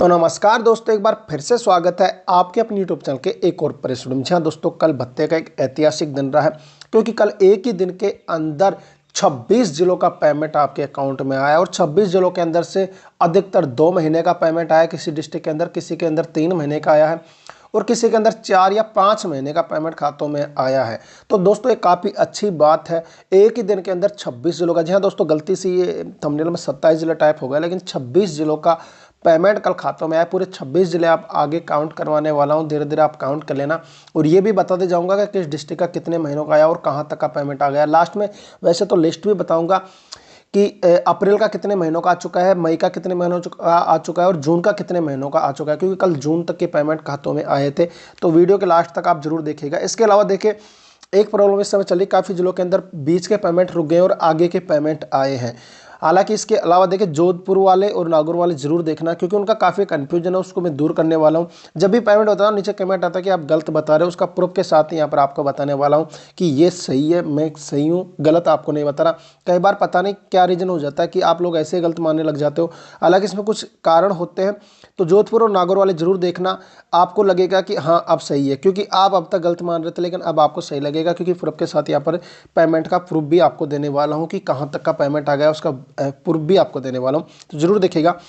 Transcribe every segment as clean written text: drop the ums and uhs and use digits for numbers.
तो नमस्कार दोस्तों, एक बार फिर से स्वागत है आपके अपने यूट्यूब चैनल के एक और परिश्रम। जी हाँ दोस्तों, कल भत्ते का एक ऐतिहासिक दिन रहा है क्योंकि कल एक ही दिन के अंदर 26 जिलों का पेमेंट आपके अकाउंट में आया और 26 जिलों के अंदर से अधिकतर 2 महीने का पेमेंट आया। किसी डिस्ट्रिक्ट के अंदर, किसी के अंदर 3 महीने का आया है और किसी के अंदर 4 या 5 महीने का पेमेंट खातों में आया है। तो दोस्तों ये काफ़ी अच्छी बात है, एक ही दिन के अंदर 26 जिलों का। जी हाँ दोस्तों, गलती से ये थंबनेल में 27 जिले टाइप हो गया, लेकिन 26 जिलों का पेमेंट कल खातों में आया। पूरे 26 जिले आप आगे काउंट करवाने वाला हूँ, धीरे धीरे आप काउंट कर लेना और ये भी बताते जाऊँगा कि किस डिस्ट्रिक्ट का कितने महीनों का आया और कहाँ तक का पेमेंट आ गया। लास्ट में वैसे तो लिस्ट भी बताऊँगा कि अप्रैल का कितने महीनों का आ चुका है, मई का कितने महीनों आ चुका है और जून का कितने महीनों का आ चुका है, क्योंकि कल जून तक के पेमेंट खातों में आए थे। तो वीडियो के लास्ट तक आप जरूर देखिएगा। इसके अलावा देखिए, एक प्रॉब्लम इस समय चली, काफ़ी जिलों के अंदर बीच के पेमेंट रुक गए और आगे के पेमेंट आए हैं। हालांकि इसके अलावा देखिए, जोधपुर वाले और नागौर वाले जरूर देखना, क्योंकि उनका काफ़ी कंफ्यूजन है, उसको मैं दूर करने वाला हूं। जब भी पेमेंट होता है नीचे कमेंट आता है कि आप गलत बता रहे हो, उसका प्रूफ के साथ ही यहाँ पर आपको बताने वाला हूं कि ये सही है, मैं सही हूँ, गलत आपको नहीं बता रहा। कई बार पता नहीं क्या रीज़न हो जाता है कि आप लोग ऐसे गलत मानने लग जाते हो, हालांकि इसमें कुछ कारण होते हैं। तो जोधपुर और नागौर वाले जरूर देखना, आपको लगेगा कि हाँ अब सही है, क्योंकि आप अब तक गलत मान रहे थे लेकिन अब आपको सही लगेगा, क्योंकि प्रूफ के साथ यहाँ पर पेमेंट का प्रूफ भी आपको देने वाला हूँ कि कहाँ तक का पेमेंट आ गया, उसका प्रूफ भी आपको देने वाला हूँ, तो जरूर देखिएगा।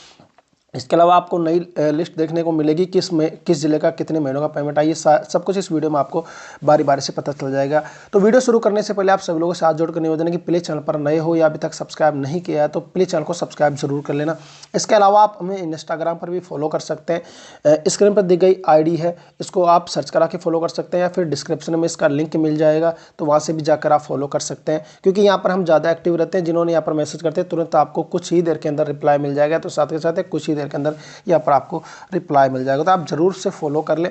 इसके अलावा आपको नई लिस्ट देखने को मिलेगी, किस जिले का कितने महीनों का पेमेंट आई, सब कुछ इस वीडियो में आपको बारी बारी से पता चल जाएगा। तो वीडियो शुरू करने से पहले आप सभी लोगों के साथ जोड़कर निवेदन है कि प्लीज़ चैनल पर नए हो या अभी तक सब्सक्राइब नहीं किया है तो प्लीज़ चैनल को सब्सक्राइब जरूर कर लेना। इसके अलावा आप हमें इंस्टाग्राम पर भी फॉलो कर सकते हैं, स्क्रीन पर दी गई ID है, इसको आप सर्च करा के फॉलो कर सकते हैं या फिर डिस्क्रिप्शन में इसका लिंक मिल जाएगा, तो वहाँ से भी जाकर आप फॉलो कर सकते हैं, क्योंकि यहाँ पर हम ज़्यादा एक्टिव रहते हैं। जिन्होंने यहाँ पर मैसेज करते हैं तुरंत आपको कुछ ही देर के अंदर रिप्लाई मिल जाएगा, तो साथ के साथ कुछ ही देर के अंदर यहाँ पर आपको रिप्लाई मिल जाएगा, तो आप जरूर से फॉलो कर लें।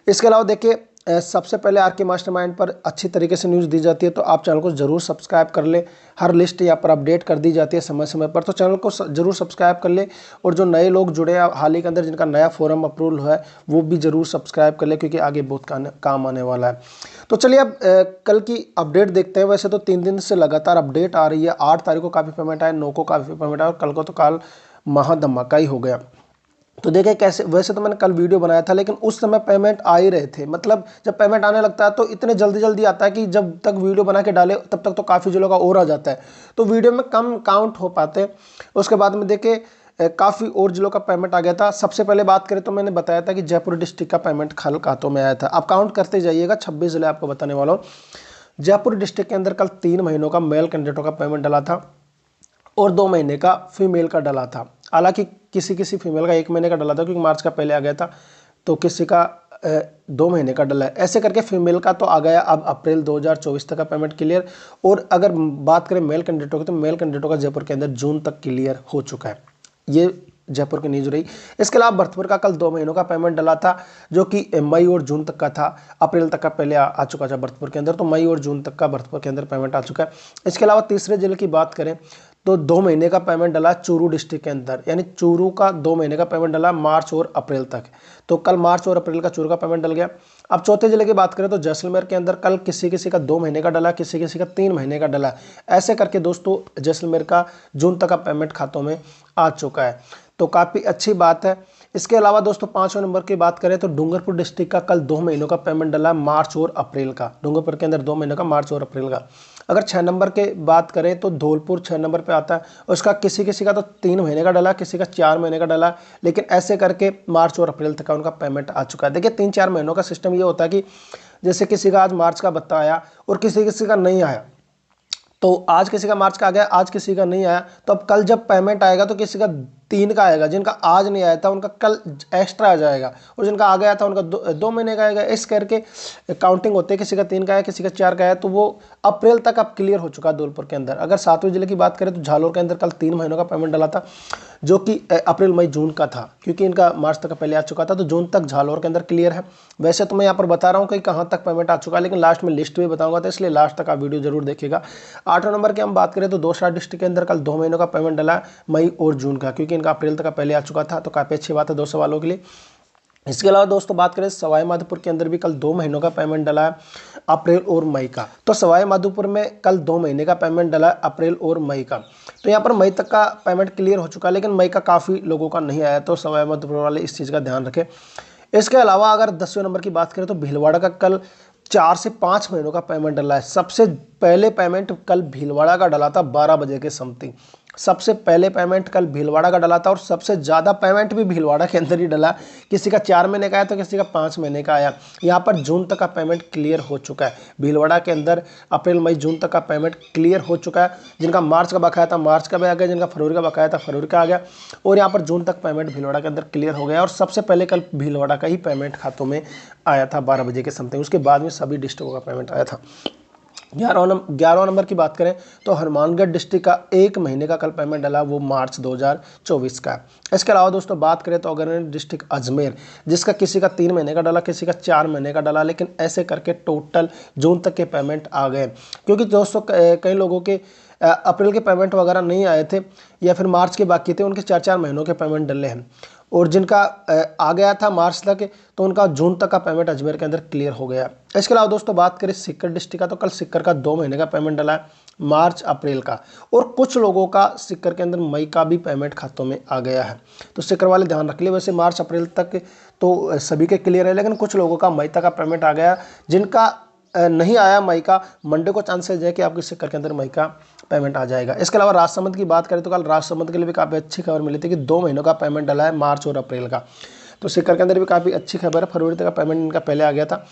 इसके अलावा देखिए, सबसे पहले RK मास्टरमाइंड पर अच्छी तरीके से न्यूज़ दी जाती है, तो आप चैनल को जरूर सब्सक्राइब कर ले। हर लिस्ट यहाँ पर अपडेट कर दी जाती है समय समय पर, तो चैनल को जरूर सब्सक्राइब कर ले। और जो नए लोग जुड़े हैं हाल ही के अंदर, जिनका नया फोरम अप्रूवल है, वो भी जरूर सब्सक्राइब कर ले, क्योंकि आगे बहुत काम आने वाला है। तो चलिए अब कल की अपडेट देखते हैं। वैसे तो 3 दिन से लगातार अपडेट आ रही है। 8 तारीख को काफ़ी पेमेंट आया, 9 को काफ़ी पेमेंट आया और कल को तो काल महाधमाका ही हो गया। तो देखें कैसे, वैसे तो मैंने कल वीडियो बनाया था लेकिन उस समय पेमेंट आ ही रहे थे। मतलब जब पेमेंट आने लगता है तो इतने जल्दी जल्दी आता है कि जब तक वीडियो बना के डाले तब तक तो काफ़ी जिलों का और आ जाता है, तो वीडियो में कम काउंट हो पाते हैं। उसके बाद में देखे काफ़ी और जिलों का पेमेंट आ गया था। सबसे पहले बात करें तो मैंने बताया था कि जयपुर डिस्ट्रिक्ट का पेमेंट कल खातों में आया था। आप काउंट करते जाइएगा, 26 जिले आपको बताने वाला हूँ। जयपुर डिस्ट्रिक्ट के अंदर कल 3 महीनों का मेल कैंडिडेटों का पेमेंट डला था और 2 महीने का फीमेल का डला था। हालांकि किसी किसी फीमेल का 1 महीने का डला था, क्योंकि मार्च का पहले आ गया था, तो किसी का 2 महीने का डला है। ऐसे करके फीमेल का तो आ गया अब अप्रैल 2024 तक का पेमेंट क्लियर। और अगर बात करें मेल कैंडिडेटों की, तो मेल कैंडिडेटों का जयपुर के अंदर जून तक क्लियर हो चुका है। ये जयपुर की न्यूज रही। इसके अलावा भरतपुर का कल 2 महीनों का पेमेंट डला था, जो कि मई और जून तक का था। अप्रैल तक का पहले आ चुका था भरतपुर के अंदर, तो मई और जून तक का भरतपुर के अंदर पेमेंट आ चुका है। इसके अलावा तीसरे जिले की बात करें तो 2 महीने का पेमेंट डला चूरू डिस्ट्रिक्ट के अंदर, यानी चूरू का 2 महीने का पेमेंट डला मार्च और अप्रैल तक। तो कल मार्च और अप्रैल का चूरू का पेमेंट डल गया। अब चौथे जिले की बात करें तो जैसलमेर के अंदर कल किसी किसी का 2 महीने का डला, किसी किसी का 3 महीने का डला। ऐसे करके दोस्तों जैसलमेर का जून तक का पेमेंट खातों में आ चुका है, तो काफ़ी अच्छी बात है। इसके अलावा दोस्तों 5वें नंबर की बात करें तो डूंगरपुर डिस्ट्रिक्ट का कल 2 महीनों का पेमेंट डला, मार्च और अप्रैल का। डूंगरपुर के अंदर 2 महीनों का, मार्च और अप्रैल का। अगर 6 नंबर के बात करें तो धौलपुर 6 नंबर पे आता है, उसका किसी किसी का तो 3 महीने का डला, किसी का 4 महीने का डला, लेकिन ऐसे करके मार्च और अप्रैल तक का उनका पेमेंट आ चुका है। देखिए 3-4 महीनों का सिस्टम ये होता है कि जैसे किसी का आज मार्च का भत्ता आया और किसी किसी का नहीं आया, तो आज किसी का मार्च का आ गया, आज किसी का नहीं आया, तो अब कल जब पेमेंट आएगा तो किसी का 3 का आएगा, जिनका आज नहीं आया था उनका कल एक्स्ट्रा आ जाएगा, और जिनका आ गया था उनका 2 महीने का आएगा। इस करके काउंटिंग होती है, किसी का 3 का है, किसी का 4 का है, तो वो अप्रैल तक अब क्लियर हो चुका है धौलपुर के अंदर। अगर 7वें जिले की बात करें तो झालोर के अंदर कल 3 महीनों का पेमेंट डला था, जो कि अप्रैल मई जून का था, क्योंकि इनका मार्च तक पहले आ चुका था, तो जून तक झालोर के अंदर क्लियर है। वैसे तो मैं यहाँ पर बता रहा हूँ कि कहाँ तक पेमेंट आ चुका है, लेकिन लास्ट में लिस्ट भी बताऊंगा, तो इसलिए लास्ट तक आप वीडियो जरूर देखिएगा। 8वें नंबर की हम बात करें तो दौसा डिस्ट्रिक्ट के अंदर कल 2 महीनों का पेमेंट डला, मई और जून का, क्योंकि इनका अप्रैल तक का पहले आ चुका था, तो काफ़ी अच्छी बात है 200 वालों के लिए। इसके अलावा दोस्तों बात करें सवाई माधोपुर के अंदर भी कल 2 महीनों का पेमेंट डला है, अप्रैल और मई का। तो सवाई माधोपुर में कल 2 महीने का पेमेंट डला है, अप्रैल और मई का। तो यहाँ पर मई तक का पेमेंट क्लियर हो चुका है, लेकिन मई का काफ़ी लोगों का नहीं आया, तो सवाई माधोपुर वाले इस चीज़ का ध्यान रखें। इसके अलावा अगर 10वें नंबर की बात करें तो भीलवाड़ा का कल 4 से 5 महीनों का पेमेंट डला है। सबसे पहले पेमेंट कल भीलवाड़ा का डला था 12 बजे के समथिंग। सबसे पहले पेमेंट कल भीलवाड़ा का डला था और सबसे ज़्यादा पेमेंट भी भीलवाड़ा के अंदर ही डला। किसी का 4 महीने का आया तो किसी का 5 महीने का आया। यहाँ पर जून तक का पेमेंट क्लियर हो चुका है। भीलवाड़ा के अंदर अप्रैल मई जून तक का पेमेंट क्लियर हो चुका है। जिनका मार्च का बकाया था मार्च का भी आ गया, जिनका फरवरी का बकाया था फरवरी का आ गया, और यहाँ पर जून तक पेमेंट भीलवाड़ा के अंदर क्लियर हो गया। और सबसे पहले कल भीलवाड़ा का ही पेमेंट खातों में आया था 12 बजे के समथिंग। उसके बाद में सभी डिस्ट्रिक्टों का पेमेंट आया था। 11 नंबर की बात करें तो हनुमानगढ़ डिस्ट्रिक्ट का 1 महीने का कल पेमेंट डला, वो मार्च 2024 का है। इसके अलावा दोस्तों बात करें तो अग्रणी डिस्ट्रिक्ट अजमेर, जिसका किसी का 3 महीने का डला, किसी का 4 महीने का डला, लेकिन ऐसे करके टोटल जून तक के पेमेंट आ गए। क्योंकि दोस्तों कई लोगों के अप्रैल के पेमेंट वगैरह नहीं आए थे या फिर मार्च के बाकी थे, उनके 4-4 महीनों के पेमेंट डले हैं। और जिनका आ गया था मार्च तक तो उनका जून तक का पेमेंट अजमेर के अंदर क्लियर हो गया। इसके अलावा दोस्तों बात करें सीकर डिस्ट्रिक्ट का, तो कल सीकर का 2 महीने का पेमेंट डला है, मार्च अप्रैल का, और कुछ लोगों का सीकर के अंदर मई का भी पेमेंट खातों में आ गया है। तो सीकर वाले ध्यान रख लिए। वैसे मार्च अप्रैल तक तो सभी के क्लियर है, लेकिन कुछ लोगों का मई तक का पेमेंट आ गया। जिनका नहीं आया मई का, मंडे को चांसेज है कि आपके सीकर के अंदर मई का पेमेंट आ जाएगा। इसके अलावा राजसमंद की बात करें तो कल राजसमंद के लिए भी काफ़ी अच्छी खबर मिली थी कि 2 महीनों का पेमेंट डला है, मार्च और अप्रैल का। तो सीकर के अंदर भी काफ़ी अच्छी खबर है, फरवरी तक का पेमेंट इनका पहले आ गया था।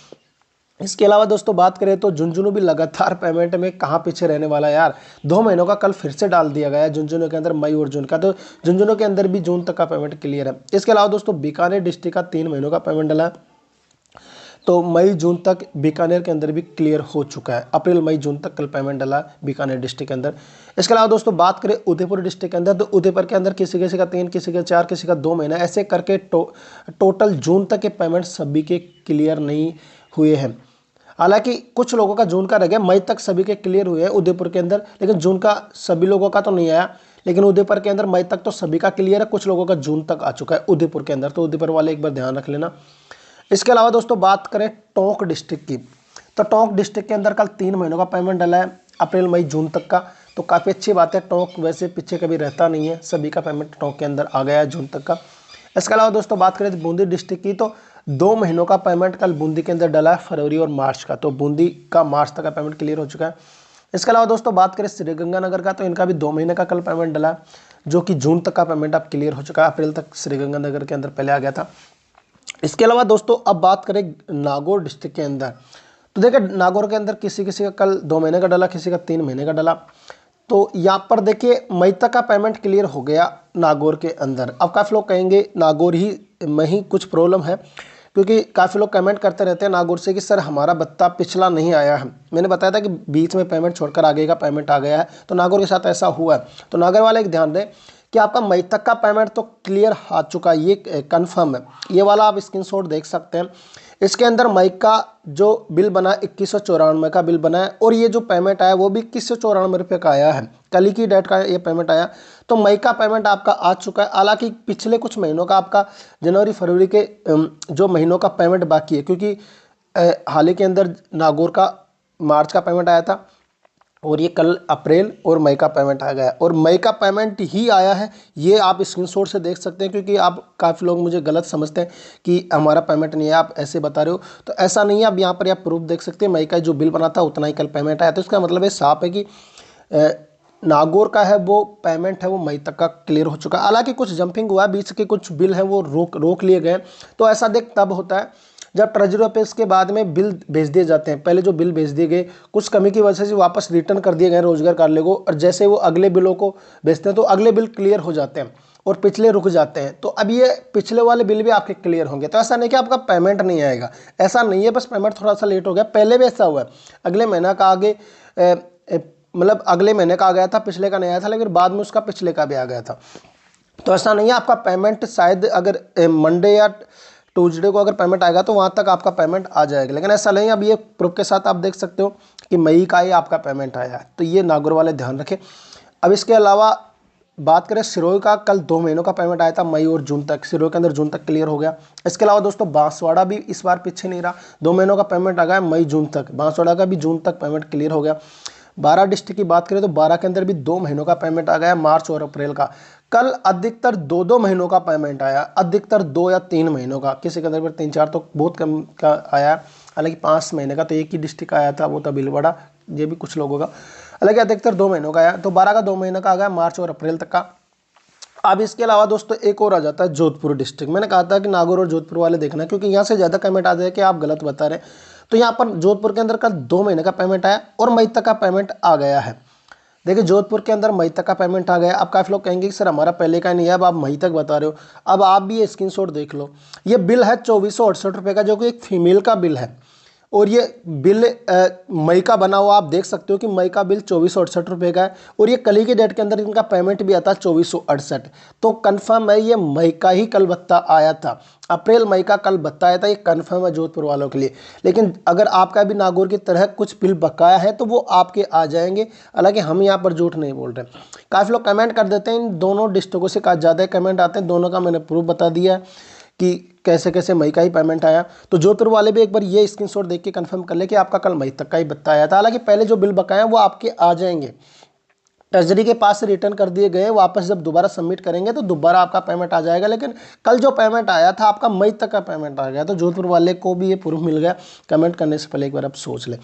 इसके अलावा दोस्तों बात करें तो झुंझुनू भी लगातार पेमेंट में कहाँ पीछे रहने वाला है यार। 2 महीनों का कल फिर से डाल दिया गया है झुंझुनू के अंदर, मई और जून का। तो झुंझुनू के अंदर भी जून तक का पेमेंट क्लियर है। इसके अलावा दोस्तों बीकानेर डिस्ट्रिक्ट का 3 महीनों का पेमेंट डला है, तो मई जून तक बीकानेर के अंदर भी क्लियर हो चुका है। अप्रैल मई जून तक कल पेमेंट डला बीकानेर डिस्ट्रिक्ट के अंदर। इसके अलावा दोस्तों बात करें उदयपुर डिस्ट्रिक्ट के अंदर, तो उदयपुर के अंदर किसी किसी का 3, किसी का 4, किसी का 2 महीना, ऐसे करके टोटल जून तक के पेमेंट सभी के क्लियर नहीं हुए हैं। हालांकि कुछ लोगों का जून का रह गया, मई तक सभी के क्लियर हुए हैं उदयपुर के अंदर, लेकिन जून का सभी लोगों का तो नहीं आया। लेकिन उदयपुर के अंदर मई तक तो सभी का क्लियर है, कुछ लोगों का जून तक आ चुका है उदयपुर के अंदर। तो उदयपुर वाले एक बार ध्यान रख लेना। इसके अलावा दोस्तों बात करें टोंक डिस्ट्रिक्ट की, तो टोंक डिस्ट्रिक्ट के अंदर कल 3 महीनों का पेमेंट डला है, अप्रैल मई जून तक का। तो काफ़ी अच्छी बात है। टोंक वैसे पीछे कभी रहता नहीं है, सभी का पेमेंट टोंक के अंदर आ गया है जून तक का। इसके अलावा दोस्तों बात करें तो बूंदी डिस्ट्रिक्ट की, तो 2 महीनों का पेमेंट कल बूंदी के अंदर डला है, फरवरी और मार्च का। तो बूंदी का मार्च तक का पेमेंट क्लियर हो चुका है। इसके अलावा दोस्तों बात करें श्रीगंगानगर का, तो इनका भी 2 महीने का कल पेमेंट डला है, जो कि जून तक का पेमेंट अब क्लियर हो चुका है। अप्रैल तक श्रीगंगानगर के अंदर पहले आ गया था। इसके अलावा दोस्तों अब बात करें नागौर डिस्ट्रिक्ट के अंदर, तो देखिए नागौर के अंदर किसी किसी का कल 2 महीने का डला, किसी का 3 महीने का डला। तो यहाँ पर देखिए मई तक का पेमेंट क्लियर हो गया नागौर के अंदर। अब काफ़ी लोग कहेंगे नागौर ही में ही कुछ प्रॉब्लम है, क्योंकि काफ़ी लोग कमेंट करते रहते हैं नागौर से कि सर हमारा भत्ता पिछला नहीं आया है। मैंने बताया था कि बीच में पेमेंट छोड़कर आगे का पेमेंट आ गया है, तो नागौर के साथ ऐसा हुआ है। तो नागौर वाले एक ध्यान दें कि आपका मई तक का पेमेंट तो क्लियर आ चुका है, ये कंफर्म है। ये वाला आप स्क्रीनशॉट देख सकते हैं। इसके अंदर मई का जो बिल बना 2194 का बिल बना है, और ये जो पेमेंट आया वो भी 2194 रुपये का आया है। कल ही की डेट का ये पेमेंट आया, तो मई का पेमेंट आपका आ चुका है। हालांकि पिछले कुछ महीनों का आपका जनवरी फरवरी के जो महीनों का पेमेंट बाकी है, क्योंकि हाल ही के अंदर नागौर का मार्च का पेमेंट आया था, और ये कल अप्रैल और मई का पेमेंट आ गया, और मई का पेमेंट ही आया है। ये आप स्क्रीनशॉट से देख सकते हैं, क्योंकि आप काफ़ी लोग मुझे गलत समझते हैं कि हमारा पेमेंट नहीं है, आप ऐसे बता रहे हो, तो ऐसा नहीं है। अब यहाँ पर आप प्रूफ देख सकते हैं, मई का जो बिल बना था उतना ही कल पेमेंट आया। तो इसका मतलब ये साफ है कि नागौर का है वो पेमेंट है वो मई तक का क्लियर हो चुका है। हालांकि कुछ जंपिंग हुआ है, बीच के कुछ बिल हैं वो रोक लिए गए। तो ऐसा देख तब होता है जब ट्रेजरी ऑफिस के बाद में बिल भेज दिए जाते हैं। पहले जो बिल भेज दिए गए कुछ कमी की वजह से वापस रिटर्न कर दिए गए रोजगार कार्यालय को, और जैसे वो अगले बिलों को भेजते हैं तो अगले बिल क्लियर हो जाते हैं और पिछले रुक जाते हैं। तो अब ये पिछले वाले बिल भी आपके क्लियर होंगे। तो ऐसा नहीं कि आपका पेमेंट नहीं आएगा, ऐसा नहीं है, बस पेमेंट थोड़ा सा लेट हो गया। पहले भी ऐसा हुआ है, अगले महीना का आगे मतलब अगले महीने का आ गया था, पिछले का नहीं आया था, लेकिन बाद में उसका पिछले का भी आ गया था। तो ऐसा नहीं है, आपका पेमेंट शायद अगर मंडे या ट्यूसडे को अगर पेमेंट आएगा तो वहाँ तक आपका पेमेंट आ जाएगा, लेकिन ऐसा नहीं। अब ये प्रूफ के साथ आप देख सकते हो कि मई का ही आपका पेमेंट आया है। तो ये नागौर वाले ध्यान रखें। अब इसके अलावा बात करें सिरोही का, कल 2 महीनों का पेमेंट आया था मई और जून तक, सिरोही के अंदर जून तक क्लियर हो गया। इसके अलावा दोस्तों बांसवाड़ा भी इस बार पीछे नहीं रहा, 2 महीनों का पेमेंट आ गया मई जून तक, बांसवाड़ा का भी जून तक पेमेंट क्लियर हो गया। 12 डिस्ट्रिक्ट की बात करें तो 12 के अंदर भी 2 महीनों का पेमेंट आ गया, मार्च और अप्रैल का। कल अधिकतर 2-2 महीनों का पेमेंट आया, अधिकतर 2 या 3 महीनों का, किसी के अंदर 3-4 तो बहुत कम का आया। हालांकि 5 महीने का तो एक ही डिस्ट्रिक्ट आया था, वो था भीलवाड़ा, ये भी कुछ लोगों का। हालांकि अधिकतर 2 महीनों का आया, तो 12 का 2 महीने का आ गया, मार्च और अप्रैल तक का। अब इसके अलावा दोस्तों एक और आ जाता है जोधपुर डिस्ट्रिक्ट। मैंने कहा था कि नागौर और जोधपुर वाले देखना, क्योंकि यहाँ से ज़्यादा पेमेंट आ जाए कि आप गलत बता रहे हैं। तो यहाँ पर जोधपुर के अंदर कल 2 महीने का पेमेंट आया और मई तक का पेमेंट आ गया है। देखिए जोधपुर के अंदर मई तक का पेमेंट आ गया। अब काफ़ी लोग कहेंगे कि सर हमारा पहले का नहीं है, अब आप मई तक बता रहे हो। अब आप भी ये स्क्रीनशॉट देख लो, ये बिल है 2468 रुपये का, जो कि एक फीमेल का बिल है। और ये बिल मई का बना हुआ, आप देख सकते हो कि मई का बिल 2468 रुपये का है। और ये कल ही के डेट के अंदर इनका पेमेंट भी आता है 2468। तो कन्फर्म है ये मई का ही कल भत्ता आया था, अप्रैल मई का कल भत्ता आया था, ये कन्फर्म है जोधपुर वालों के लिए। लेकिन अगर आपका भी नागौर की तरह कुछ बिल बकाया है तो वो आपके आ जाएंगे। हालांकि हम यहाँ पर झूठ नहीं बोल रहे। काफ़ी लोग कमेंट कर देते हैं, इन दोनों डिस्ट्रिक्टों से ज़्यादा कमेंट आते हैं, दोनों का मैंने प्रूफ बता दिया है कि कैसे कैसे मई का ही पेमेंट आया। तो जोधपुर वाले भी एक बार ये स्क्रीनशॉट देख के कंफर्म कर ले कि आपका कल मई तक का ही भत्ता आया था। हालांकि पहले जो बिल बकाया वो आपके आ जाएंगे, ट्रेजरी के पास से रिटर्न कर दिए गए, वापस जब दोबारा सबमिट करेंगे तो दोबारा आपका पेमेंट आ जाएगा। लेकिन कल जो पेमेंट आया था आपका मई तक का पेमेंट आ गया। तो जोधपुर वाले को भी ये प्रूफ मिल गया। कमेंट करने से पहले एक बार आप सोच लें।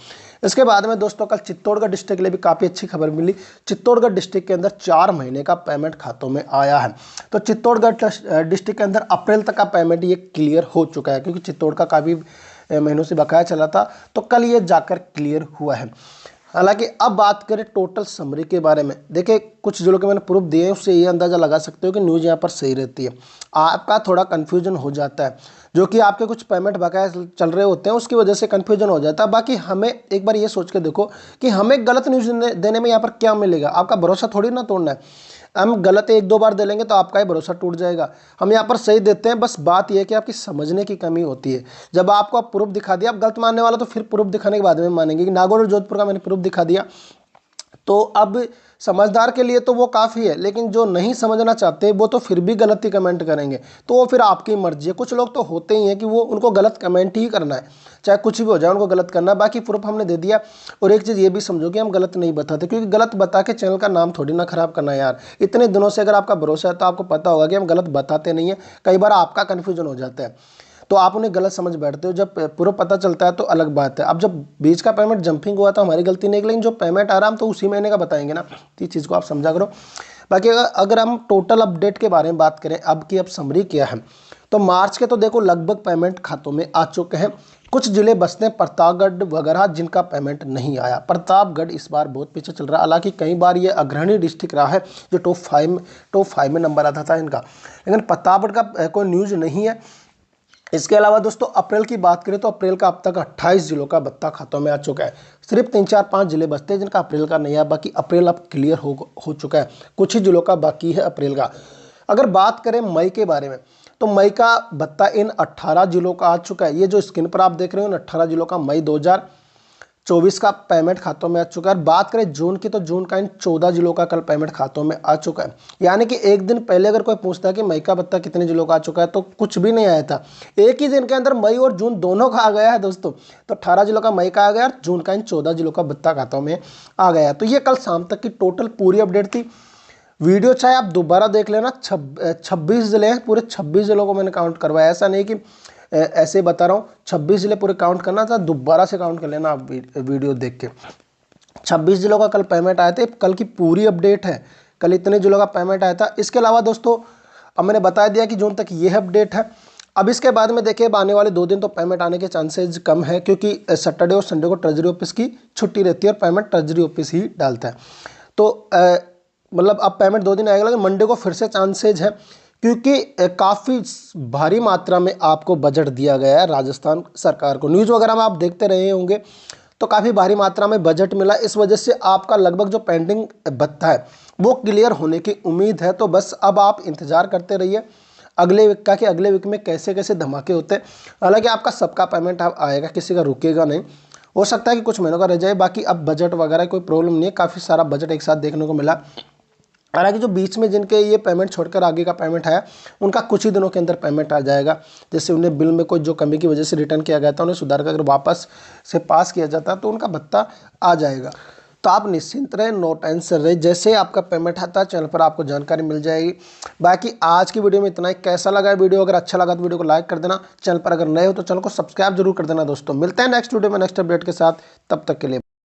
इसके बाद में दोस्तों कल चित्तौड़गढ़ डिस्ट्रिक्ट के लिए भी काफ़ी अच्छी खबर मिली। चित्तौड़गढ़ डिस्ट्रिक्ट के अंदर 4 महीने का पेमेंट खातों में आया है। तो चित्तौड़गढ़ डिस्ट्रिक्ट के अंदर अप्रैल तक का पेमेंट ये क्लियर हो चुका है, क्योंकि चित्तौड़ का काफ़ी महीनों से बकाया चला था, तो कल ये जाकर क्लियर हुआ है। हालांकि अब बात करें टोटल समरी के बारे में, देखिए कुछ जो लोग मैंने प्रूफ दिए हैं उससे ये अंदाज़ा लगा सकते हो कि न्यूज़ यहाँ पर सही रहती है। आपका थोड़ा कन्फ्यूजन हो जाता है, जो कि आपके कुछ पेमेंट बकाया चल रहे होते हैं उसकी वजह से कन्फ्यूजन हो जाता है। बाकी हमें एक बार ये सोच के देखो कि हमें गलत न्यूज़ देने में यहाँ पर क्या मिलेगा। आपका भरोसा थोड़ी ना तोड़ना है। हम गलत 1-2 बार दे लेंगे तो आपका ही भरोसा टूट जाएगा। हम यहाँ पर सही देते हैं, बस बात यह है कि आपकी समझने की कमी होती है। जब आपको आप प्रूफ दिखा दिया, आप गलत मानने वाला तो फिर प्रूफ दिखाने के बाद में मानेंगे कि नागौर और जोधपुर का मैंने प्रूफ दिखा दिया। तो अब समझदार के लिए तो वो काफ़ी है, लेकिन जो नहीं समझना चाहते वो तो फिर भी गलत ही कमेंट करेंगे। तो वो फिर आपकी मर्जी है। कुछ लोग तो होते ही हैं कि वो उनको गलत कमेंट ही करना है, चाहे कुछ भी हो जाए उनको गलत करना है। बाकी प्रूफ हमने दे दिया। और एक चीज़ ये भी समझो कि हम गलत नहीं बताते, क्योंकि गलत बता के चैनल का नाम थोड़ी ना खराब करना है यार। इतने दिनों से अगर आपका भरोसा है तो आपको पता होगा कि हम गलत बताते नहीं हैं। कई बार आपका कन्फ्यूजन हो जाता है तो आप उन्हें गलत समझ बैठते हो। जब पूरा पता चलता है तो अलग बात है। अब जब बीच का पेमेंट जंपिंग हुआ तो हमारी गलती नहीं, लेकिन जो पेमेंट आ रहा हम तो उसी महीने का बताएंगे ना। तो इस चीज़ को आप समझा करो। बाकी अगर हम टोटल अपडेट के बारे में बात करें, अब की अब समरी क्या है, तो मार्च के तो देखो लगभग पेमेंट खातों में आ चुके हैं। कुछ जिले बचते हैं प्रतापगढ़ वगैरह जिनका पेमेंट नहीं आया। प्रतापगढ़ इस बार बहुत पीछे चल रहा है। हालांकि कई बार ये अग्रणी डिस्ट्रिक्ट रहा है जो टॉप 5 में नंबर आता था इनका, लेकिन प्रतापगढ़ का कोई न्यूज़ नहीं है। इसके अलावा दोस्तों अप्रैल की बात करें तो अप्रैल का अब तक 28 जिलों का भत्ता खातों में आ चुका है। सिर्फ 3-4-5 जिले बचते हैं जिनका अप्रैल का नहीं है। बाकी अप्रैल अब क्लियर हो चुका है। कुछ ही जिलों का बाकी है अप्रैल का। अगर बात करें मई के बारे में, तो मई का भत्ता इन 18 जिलों का आ चुका है। ये जो स्क्रीन पर आप देख रहे हो, इन 18 जिलों का मई 2024 का पेमेंट खातों में आ चुका है। बात करें जून की, तो जून का इन 14 जिलों का कल पेमेंट खातों में आ चुका है। यानी कि एक दिन पहले अगर कोई पूछता है कि मई का भत्ता कितने जिलों का आ चुका है, तो कुछ भी नहीं आया था। एक ही दिन के अंदर मई और जून दोनों का आ गया है दोस्तों। तो 18 जिलों का मई का आ गया और जून का इन 14 जिलों का भत्ता खातों में आ गया। तो ये कल शाम तक की टोटल पूरी अपडेट थी। वीडियो चाहे आप दोबारा देख लेना। 26 जिले हैं, पूरे 26 जिलों को मैंने काउंट करवाया। ऐसा नहीं कि ऐसे बता रहा हूँ, 26 जिले पूरे काउंट करना था, दोबारा से काउंट कर लेना आप वीडियो देख के। 26 जिलों का कल पेमेंट आया था। कल की पूरी अपडेट है, कल इतने जिलों का पेमेंट आया था। इसके अलावा दोस्तों अब मैंने बता दिया कि जून तक ये अपडेट है। अब इसके बाद में देखिए आने वाले 2 दिन तो पेमेंट आने के चांसेज कम है, क्योंकि सैटरडे और संडे को ट्रेजरी ऑफिस की छुट्टी रहती है और पेमेंट ट्रेजरी ऑफिस ही डालता है। तो मतलब अब पेमेंट 2 दिन आएगा, लेकिन मंडे को फिर से चांसेज है, क्योंकि काफ़ी भारी मात्रा में आपको बजट दिया गया है राजस्थान सरकार को। न्यूज़ वगैरह में आप देखते रहे होंगे, तो काफ़ी भारी मात्रा में बजट मिला। इस वजह से आपका लगभग जो पेंडिंग भत्ता है वो क्लियर होने की उम्मीद है। तो बस अब आप इंतज़ार करते रहिए अगले वीक का कि अगले वीक में कैसे कैसे धमाके होते हैं। हालांकि आपका सबका पेमेंट आएगा, किसी का रुकेगा नहीं। हो सकता है कि कुछ महीनों का रह जाए। बाकी अब बजट वगैरह कोई प्रॉब्लम नहीं है, काफ़ी सारा बजट एक साथ देखने को मिला। हालांकि जो बीच में जिनके ये पेमेंट छोड़कर आगे का पेमेंट आया उनका कुछ ही दिनों के अंदर पेमेंट आ जाएगा। जैसे उन्हें बिल में कोई जो कमी की वजह से रिटर्न किया गया था उन्हें सुधार कर अगर वापस से पास किया जाता तो उनका भत्ता आ जाएगा। तो आप निश्चिंत रहे, नो टेंशन रहे, जैसे आपका पेमेंट आता है चैनल पर आपको जानकारी मिल जाएगी। बाकी आज की वीडियो में इतना ही। कैसा लगा वीडियो? अगर अच्छा लगा तो वीडियो को लाइक कर देना, चैनल पर अगर नए हो तो चैनल को सब्सक्राइब जरूर कर देना दोस्तों। मिलते हैं नेक्स्ट वीडियो में नेक्स्ट अपडेट के साथ, तब तक के लिए।